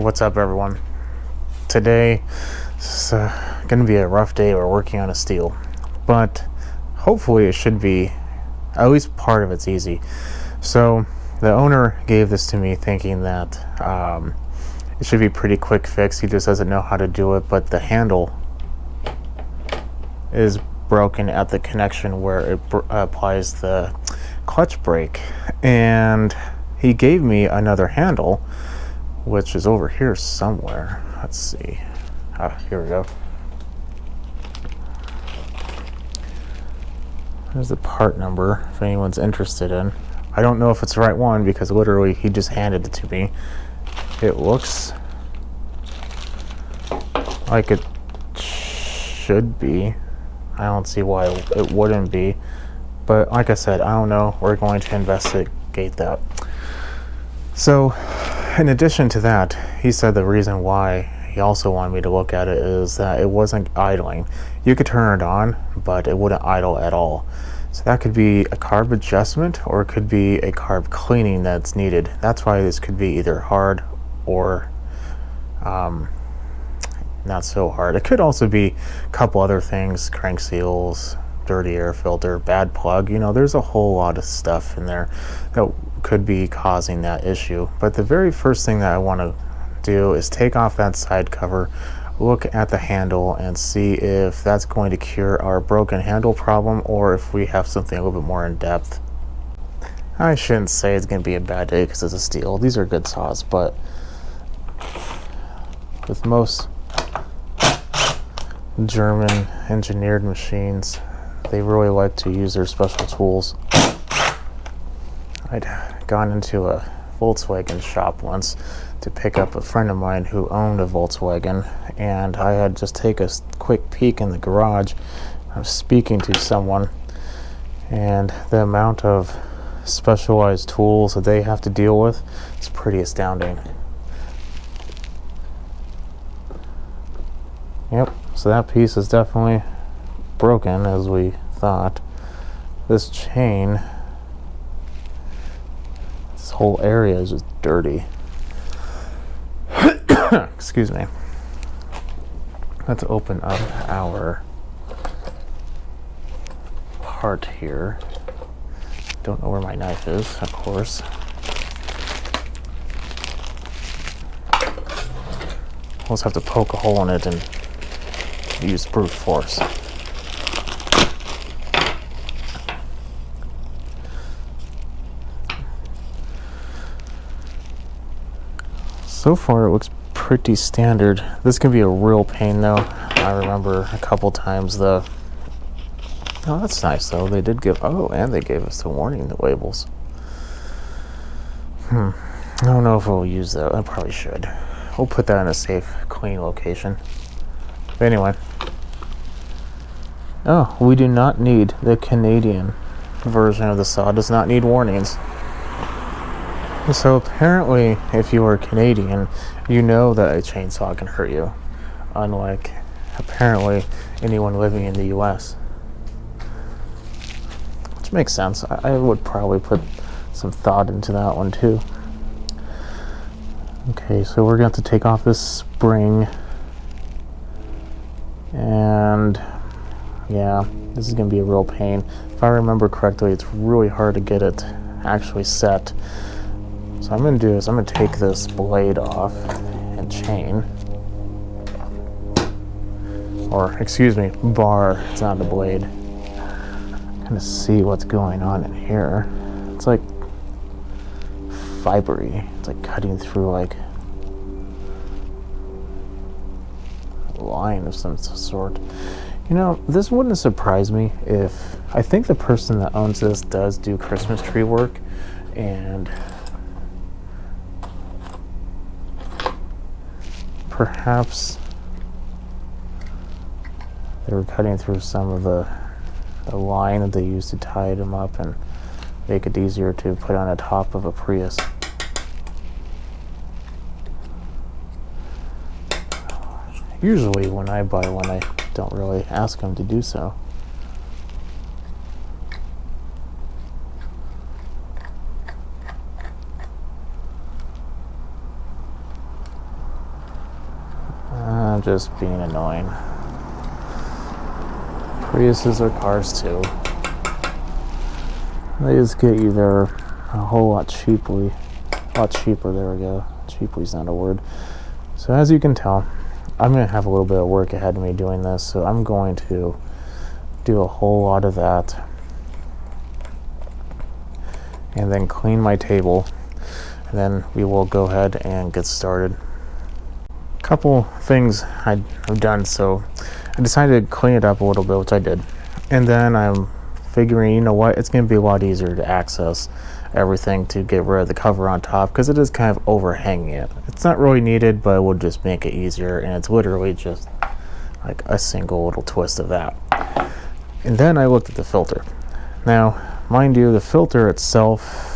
what's up everyone? Today is going to be a rough day. We're working on a Stihl, but hopefully it should be, at least part of it's easy. So the owner gave this to me thinking that it should be pretty quick fix. He just doesn't know how to do it, but the handle is broken at the connection where it applies the clutch brake, and he gave me another handle which is over here somewhere. Let's see. Here we go. There's the part number if anyone's interested in. I don't know if it's the right one because literally he just handed it to me. It looks like it should be. I don't see why it wouldn't be. But like I said, I don't know. We're going to investigate that. So, in addition to that, he said the reason why he also wanted me to look at it is that it wasn't idling. You could turn it on, but it wouldn't idle at all. So that could be a carb adjustment, or it could be a carb cleaning that's needed. That's why this could be either hard or not so hard. It could also be a couple other things, crank seals, dirty air filter, bad plug. You know, there's a whole lot of stuff in there that could be causing that issue. But the very first thing that I want to do is take off that side cover, look at the handle, and see if that's going to cure our broken handle problem, or if we have something a little bit more in depth. I shouldn't say it's going to be a bad day because it's a Stihl. These are good saws, but with most German engineered machines, they really like to use their special tools. I'd gone into a Volkswagen shop once to pick up a friend of mine who owned a Volkswagen, and I had just take a quick peek in the garage. I was speaking to someone, and the amount of specialized tools that they have to deal with is pretty astounding. Yep, so that piece is definitely broken as we thought. This chain, this whole area is just dirty. Excuse me. Let's open up our part here. Don't know where my knife is, of course. We'll just have to poke a hole in it and use brute force. So far it looks pretty standard. This can be a real pain though. I remember a couple times oh, that's nice though. They did give, and they gave us the warning labels. I don't know if we'll use that. I probably should. We'll put that in a safe, clean location. But anyway. Oh, we do not need the Canadian version of the saw. It does not need warnings. So apparently, if you are Canadian, you know that a chainsaw can hurt you, unlike apparently anyone living in the US. Which makes sense. I would probably put some thought into that one too. Okay, so we're going to have to take off this spring, and yeah, this is going to be a real pain. If I remember correctly, it's really hard to get it actually set. So what I'm going to do is I'm going to take this blade off and chain, or excuse me, bar. It's not the blade. Kind of see what's going on in here. It's like fibery. It's like cutting through like a line of some sort. You know, this wouldn't surprise me if, I think the person that owns this does do Christmas tree work, and perhaps they were cutting through some of the line that they used to tie them up and make it easier to put on the top of a Prius. Usually when I buy one, I don't really ask them to do so. just being annoying. Priuses are cars too. They just get you there a whole lot cheaply. A lot cheaper, there we go. Cheaply's not a word. So as you can tell, I'm going to have a little bit of work ahead of me doing this, so I'm going to do a whole lot of that. And then clean my table. And then we will go ahead and get started. Couple things I've done, so I decided to clean it up a little bit, which I did. And then I'm figuring, you know what, it's going to be a lot easier to access everything to get rid of the cover on top, because it is kind of overhanging it. It's not really needed, but it will just make it easier, and it's literally just like a single little twist of that. And then I looked at the filter. Now, mind you, the filter itself,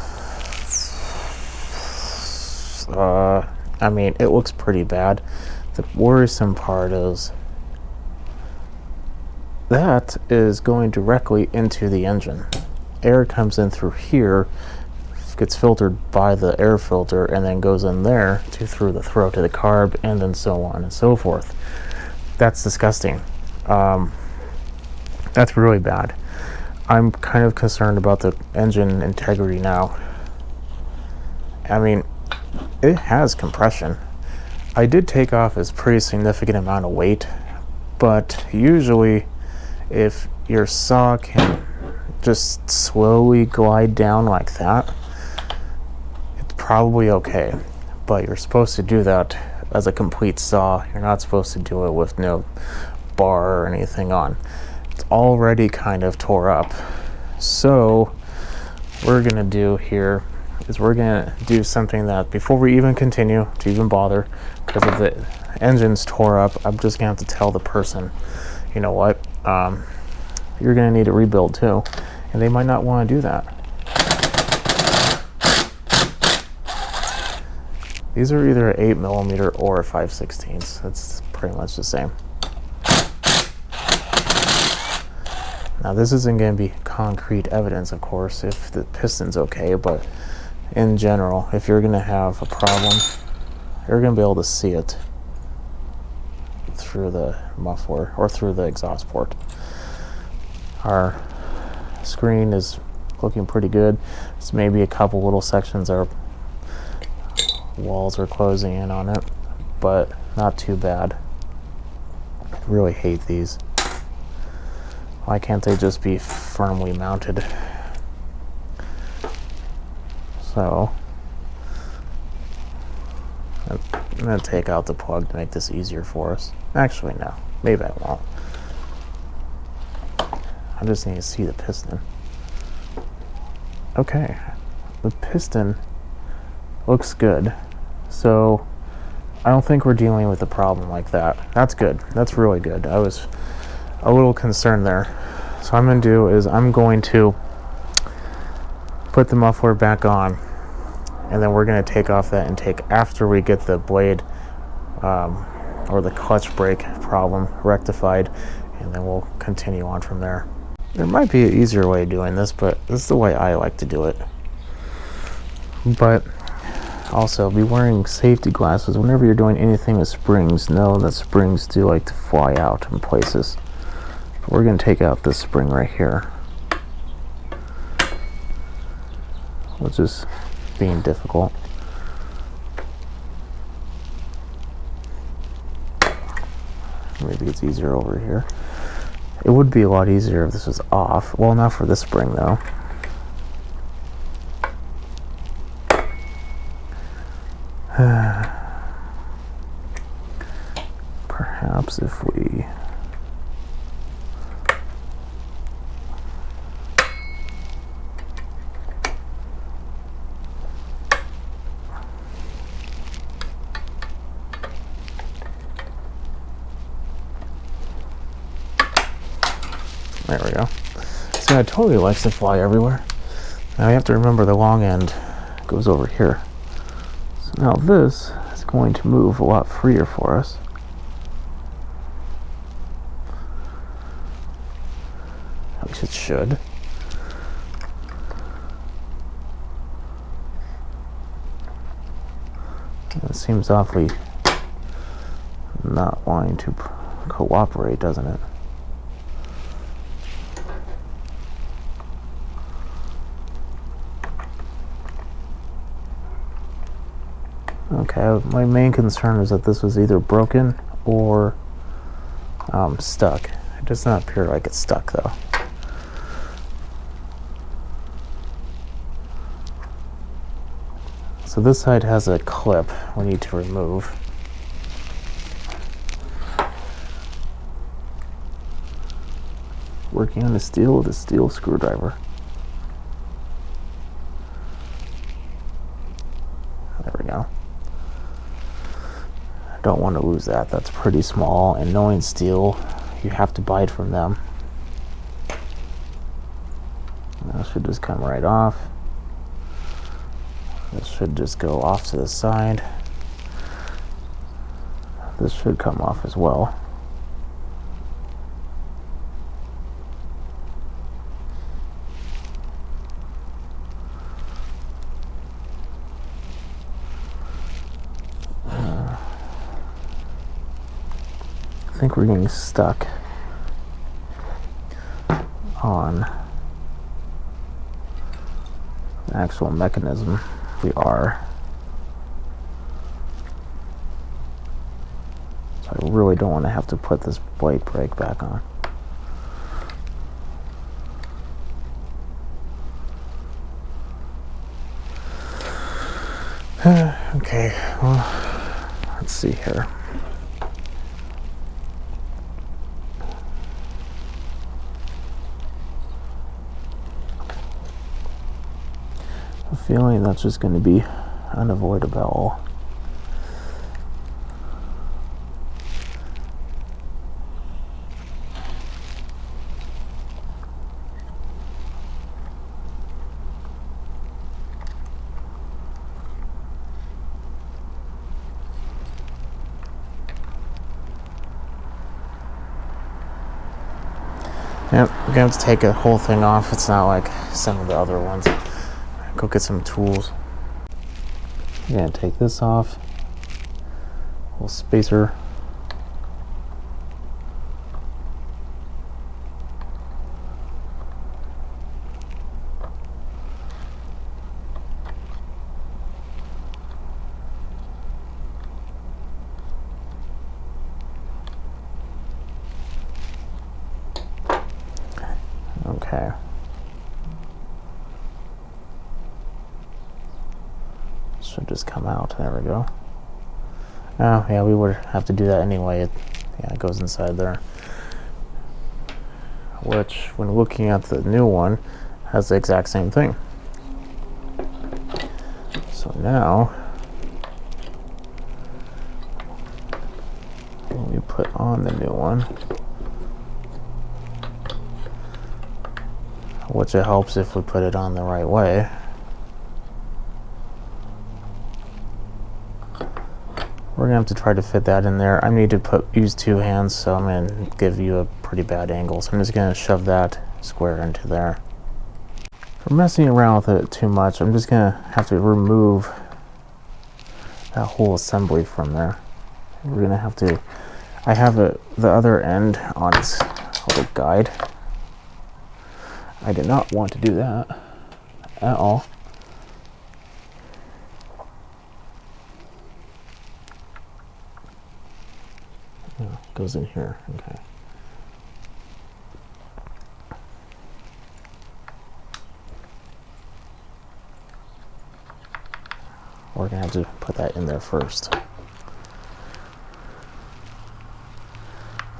I mean, it looks pretty bad. The worrisome part is that is going directly into the engine. Air comes in through here, gets filtered by the air filter, and then goes in there through the throat to the carb, and then so on and so forth. That's disgusting. That's really bad. I'm kind of concerned about the engine integrity now. I mean, it has compression. I did take off a pretty significant amount of weight, but usually if your saw can just slowly glide down like that, it's probably okay. But you're supposed to do that as a complete saw. You're not supposed to do it with no bar or anything on. It's already kind of tore up. So what we're gonna do here is we're gonna do something that, before we even continue to even bother, because if the engine's tore up, I'm just gonna have to tell the person, you know what, you're gonna need a rebuild too, and they might not want to do that. These are either 8mm or 5/16. It's pretty much the same. Now this isn't going to be concrete evidence, of course, if the piston's okay, but in general, if you're going to have a problem, you're going to be able to see it through the muffler or through the exhaust port. Our screen is looking pretty good. It's maybe a couple little sections our walls are closing in on it, but not too bad. I really hate these. Why can't they just be firmly mounted? So I'm going to take out the plug to make this easier for us. Actually, no. Maybe I won't. I just need to see the piston. Okay. The piston looks good. So I don't think we're dealing with a problem like that. That's good. That's really good. I was a little concerned there. So what I'm going to do is I'm going to put the muffler back on, and then we're going to take off that intake after we get the blade or the clutch brake problem rectified, and then we'll continue on from there. There might be an easier way of doing this, but this is the way I like to do it. But also, be wearing safety glasses whenever you're doing anything with springs. Know that springs do like to fly out in places. We're going to take out this spring right here, which is being difficult. Maybe it's easier over here. It would be a lot easier if this was off. Well, not for this spring though. Perhaps if we there we go. See, it totally likes to fly everywhere. Now you have to remember the long end goes over here. So now this is going to move a lot freer for us. At least it should. It seems awfully not wanting to cooperate, doesn't it? Okay, my main concern is that this was either broken or stuck. It does not appear like it's stuck though. So this side has a clip we need to remove. Working on the steel with a steel screwdriver. There we go. I don't want to lose that. That's pretty small, and knowing steel, you have to buy it from them. That should just come right off. This should just go off to the side. This should come off as well. I think we're getting stuck on the actual mechanism. We are. So I really don't want to have to put this blade brake back on. Okay, well, let's see here. A feeling that's just going to be unavoidable. Yep, we're gonna have to take a whole thing off. It's not like some of the other ones. Go get some tools. I'm gonna take this off. Little spacer. Okay. Should just come out. There we go. Oh, yeah, we would have to do that anyway. It goes inside there. Which, when looking at the new one, has the exact same thing. So now, when we put on the new one, which it helps if we put it on the right way. We're gonna have to try to fit that in there. I need to use two hands, so I'm gonna give you a pretty bad angle. So I'm just gonna shove that square into there. If we're messing around with it too much, I'm just gonna have to remove that whole assembly from there. We're gonna have to, I have the other end on its little guide. I did not want to do that at all. Oh, it goes in here, okay. We're gonna have to put that in there first.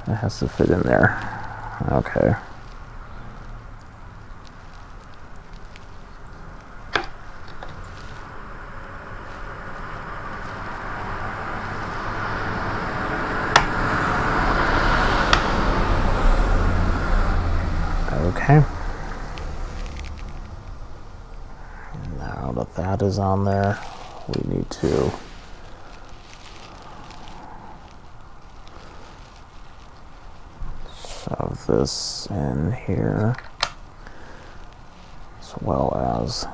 It has to fit in there. Okay. Okay. Now that that is on there, we need to shove this in here, as well as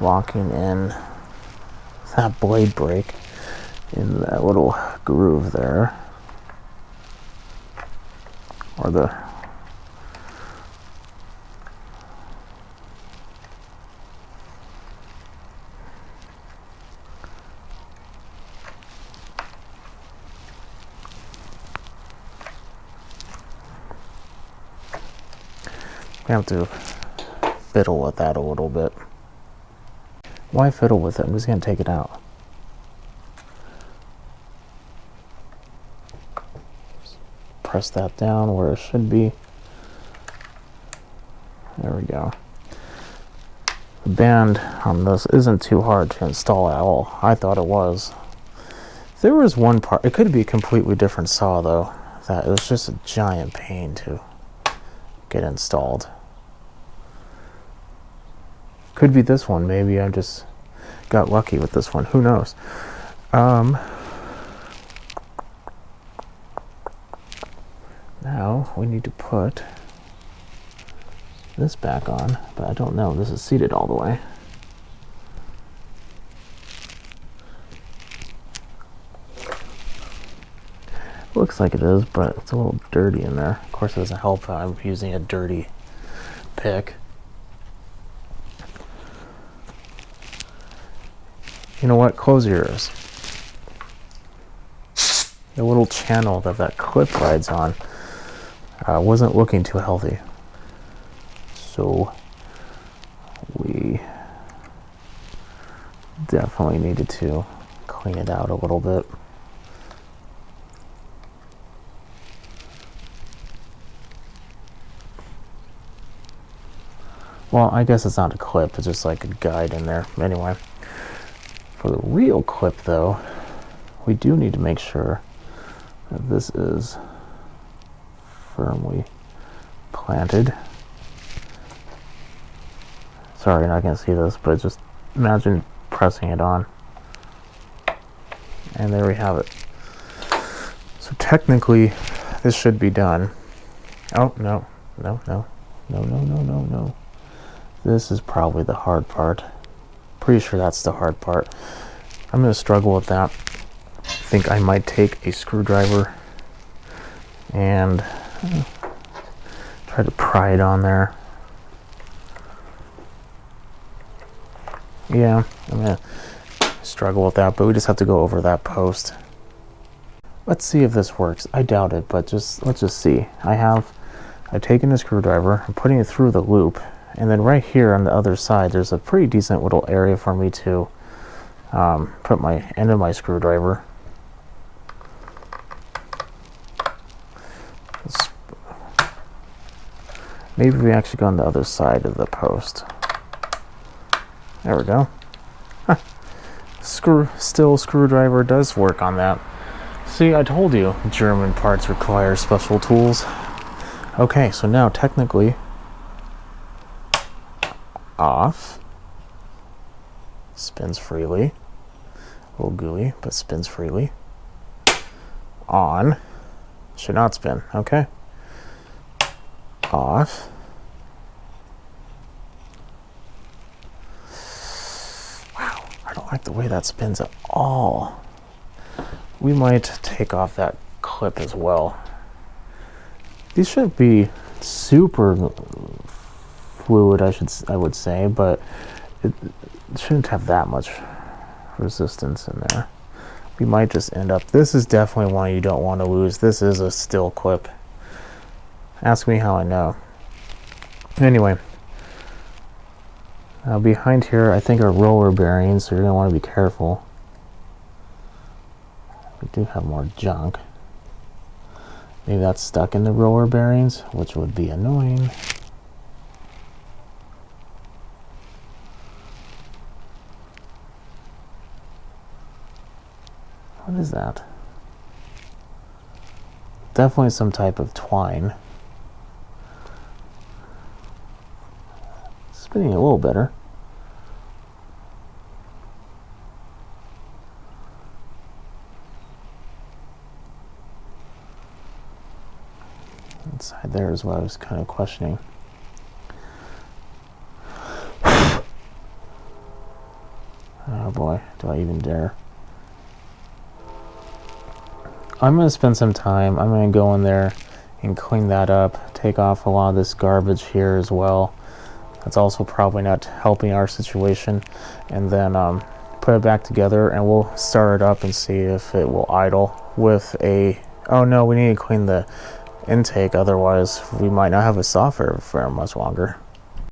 locking in that blade break in that little groove there, or the we have to fiddle with that a little bit. Why fiddle with it? I'm just going to take it out. Just press that down where it should be. There we go. The band on this isn't too hard to install at all. I thought it was. There was one part, it could be a completely different saw though, that it was just a giant pain to get installed. Could be this one. Maybe I just got lucky with this one. Who knows? Now we need to put this back on, but I don't know. This is seated all the way. Looks like it is, but it's a little dirty in there. Of course, it doesn't help. I'm using a dirty pick. You know what? Close your ears. The little channel that clip rides on wasn't looking too healthy. So we definitely needed to clean it out a little bit. Well, I guess it's not a clip, it's just like a guide in there. Anyway. For the real clip though, we do need to make sure that this is firmly planted. Sorry, you're not going to see this, but just imagine pressing it on. And there we have it. So technically, this should be done. Oh, no. This is probably the hard part. Pretty sure that's the hard part. I'm going to struggle with that. I think I might take a screwdriver and try to pry it on there. Yeah, I'm going to struggle with that, but we just have to go over that post. Let's see if this works. I doubt it, but let's just see. I've taken a screwdriver, I'm putting it through the loop, and then right here on the other side, there's a pretty decent little area for me to put my end of my screwdriver. Maybe we actually go on the other side of the post. There we go. Huh. Still screwdriver does work on that. See, I told you German parts require special tools. Okay, so now technically off, spins freely, a little gooey, but spins freely. On, should not spin, okay. Off. Wow, I don't like the way that spins at all. We might take off that clip as well. These shouldn't be super fluid, I would say, but it shouldn't have that much resistance in there. We might just end up, this is definitely one you don't want to lose. This is a Stihl clip. Ask me how I know. Anyway, behind here I think are roller bearings, so you're going to want to be careful. We do have more junk. Maybe that's stuck in the roller bearings, which would be annoying. What is that? Definitely some type of twine. Spinning a little better. Inside there is what I was kind of questioning. Oh boy, do I even dare? I'm going to spend some time. I'm going to go in there and clean that up, take off a lot of this garbage here as well. That's also probably not helping our situation. And then put it back together, and we'll start it up and see if it will idle with a... Oh no, we need to clean the intake, otherwise we might not have a software for much longer.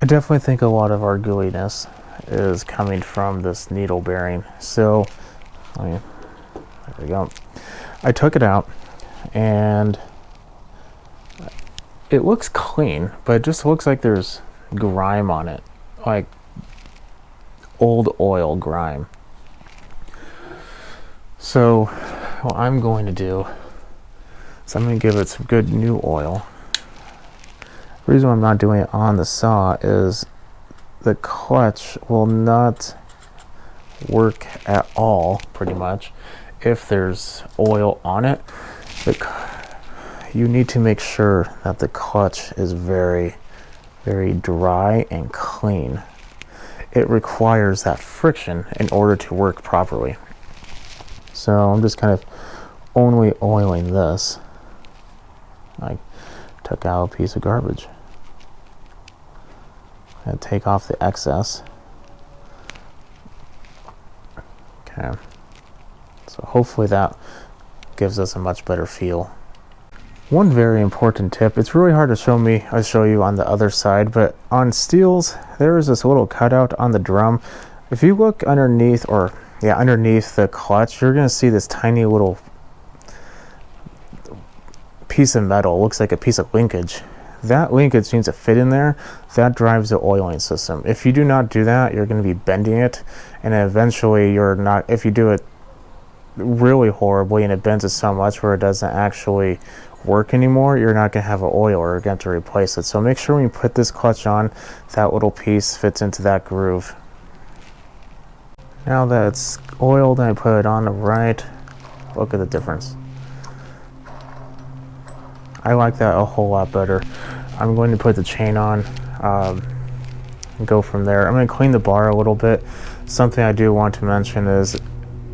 I definitely think a lot of our gooiness is coming from this needle bearing. So, there we go. I took it out, and it looks clean, but it just looks like there's grime on it, like old oil grime. So what I'm going to do is I'm going to give it some good new oil. The reason why I'm not doing it on the saw is the clutch will not work at all, pretty much, if there's oil on it. You need to make sure that the clutch is very, very dry and clean. It requires that friction in order to work properly. So I'm just kind of only oiling this. I took out a piece of garbage. And take off the excess. Okay. So hopefully that gives us a much better feel. One very important tip, it's really hard to show you on the other side, but on Stihls, there is this little cutout on the drum. If you look underneath, underneath the clutch, you're gonna see this tiny little piece of metal. It looks like a piece of linkage. That linkage needs to fit in there. That drives the oiling system. If you do not do that, you're gonna be bending it, and eventually if you do it really horribly and it bends it so much where it doesn't actually work anymore, you're not going to have an oil, or you're going to replace it. So make sure when you put this clutch on, that little piece fits into that groove. Now that it's oiled and I put it on the right, look at the difference. I like that a whole lot better. I'm going to put the chain on and go from there. I'm going to clean the bar a little bit. Something I do want to mention is,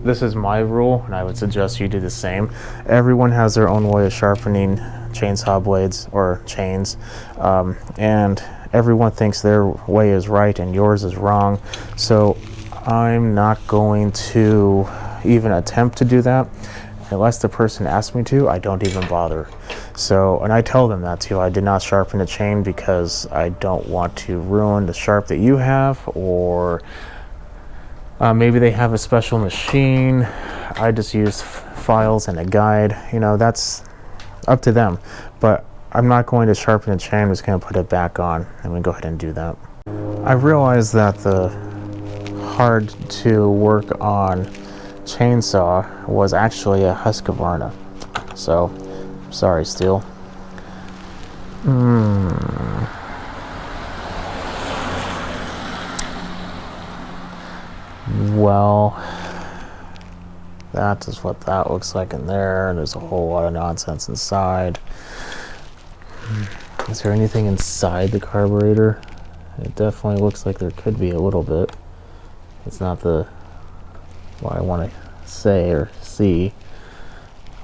this is my rule, and I would suggest you do the same. Everyone has their own way of sharpening chainsaw blades or chains, and everyone thinks their way is right and yours is wrong. So I'm not going to even attempt to do that. Unless the person asks me to, I don't even bother. So, and I tell them that too. I did not sharpen the chain because I don't want to ruin the sharp that you have, or maybe they have a special machine. I just use files and a guide. You know, that's up to them. But I'm not going to sharpen the chain. I'm just going to put it back on. I'm going to go ahead and do that. I realized that the hard to work on chainsaw was actually a Husqvarna. So, sorry, Stihl. Well, that is what that looks like in there. There's a whole lot of nonsense inside. Is there anything inside the carburetor? It definitely looks like there could be a little bit. It's not what I want to say or see.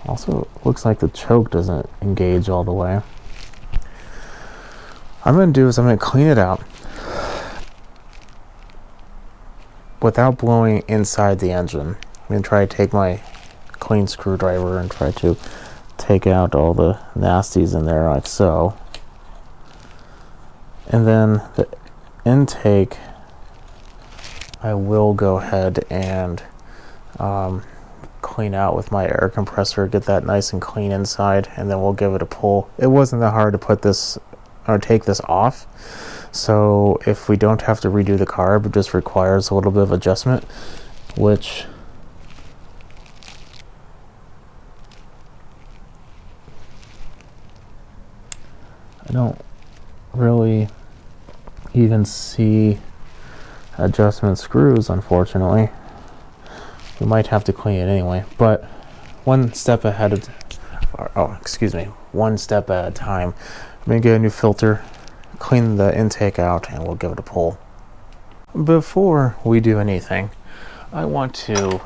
Also, it looks like the choke doesn't engage all the way. What I'm going to do is I'm going to clean it out without blowing inside the engine. I'm going to try to take my clean screwdriver and try to take out all the nasties in there like so. And then the intake, I will go ahead and clean out with my air compressor, get that nice and clean inside, and then we'll give it a pull. It wasn't that hard to put this or take this off, so if we don't have to redo the carb, it just requires a little bit of adjustment, which I don't really even see adjustment screws, unfortunately. We might have to clean it anyway, but one step at a time. I'm gonna get a new filter, clean the intake out, and we'll give it a pull. Before we do anything, I want to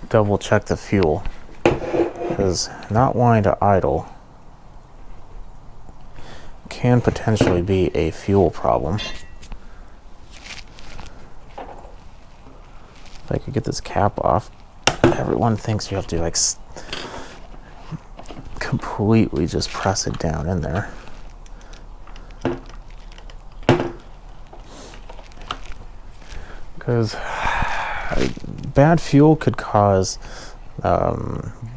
double check the fuel, because not wanting to idle can potentially be a fuel problem. If I could get this cap off. Everyone thinks you have to like completely just press it down in there. Because bad fuel could cause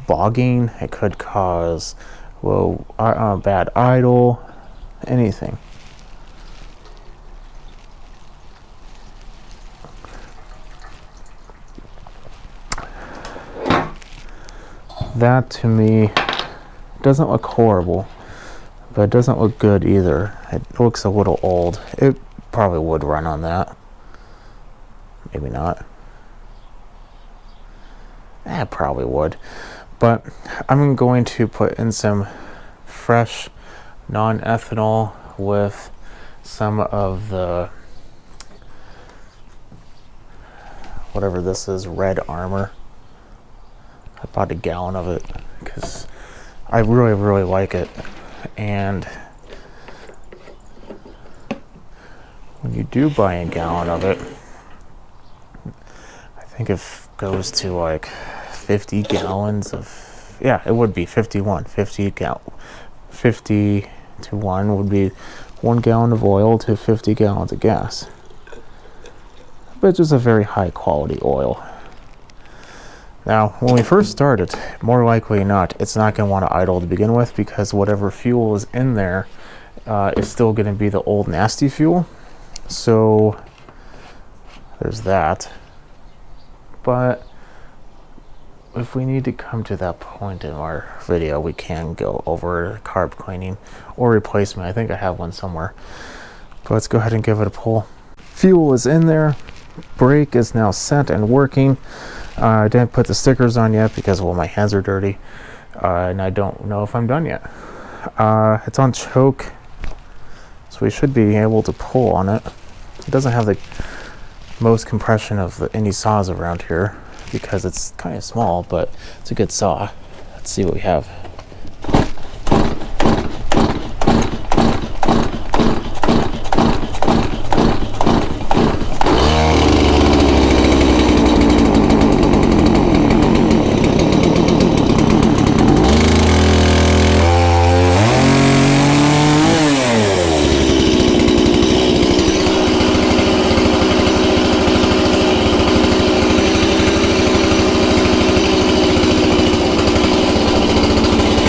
bogging, it could cause bad idle, anything. That to me doesn't look horrible, but it doesn't look good either. It looks a little old. It probably would run on that. Maybe not. It probably would. But I'm going to put in some fresh non-ethanol with some of the, whatever this is, Red Armor. I bought a gallon of it because I really like it. And when you do buy a gallon of it, I think it goes to like 50 gallons of, yeah, it would be 50 to 1 would be 1 gallon of oil to 50 gallons of gas. But it's just a very high quality oil. Now, when we first start it, more likely not, it's not going to want to idle to begin with, because whatever fuel is in there is still going to be the old nasty fuel. So there's that. But if we need to come to that point in our video, we can go over carb cleaning or replacement. I think I have one somewhere. But let's go ahead and give it a pull. Fuel is in there. Brake is now set and working. I didn't put the stickers on yet because, well, my hands are dirty, and I don't know if I'm done yet. It's on choke, so we should be able to pull on it. It doesn't have the most compression of any saws around here because it's kind of small, but it's a good saw. Let's see what we have.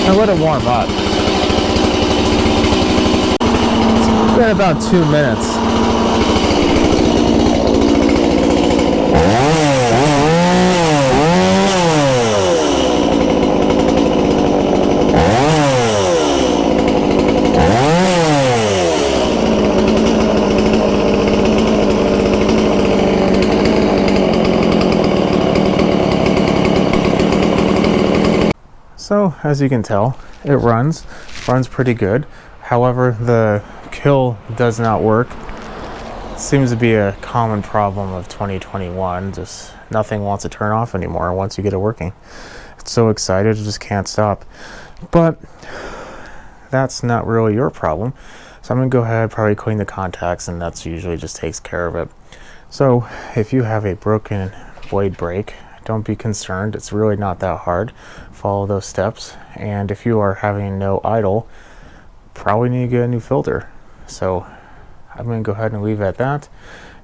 I let it warm up. It's been about 2 minutes. So, as you can tell, it runs pretty good. However, the kill does not work. Seems to be a common problem of 2021. Just nothing wants to turn off anymore once you get it working. It's so excited, it just can't stop. But that's not really your problem. So I'm gonna go ahead, probably clean the contacts, and that's usually just takes care of it. So if you have a broken blade brake, don't be concerned. It's really not that hard. Follow those steps. And if you are having no idle, probably need to get a new filter. So I'm going to go ahead and leave it at that.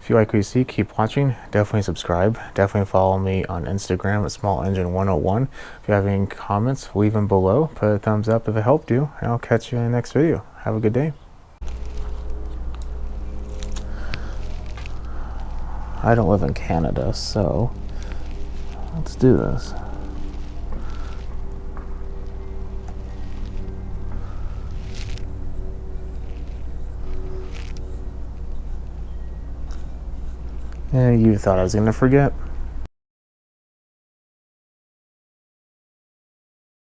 If you like what you see, keep watching. Definitely subscribe. Definitely follow me on Instagram at SmallEngine101. If you have any comments, leave them below. Put a thumbs up if it helped you. And I'll catch you in the next video. Have a good day. I don't live in Canada, so let's do this. Yeah, you thought I was going to forget.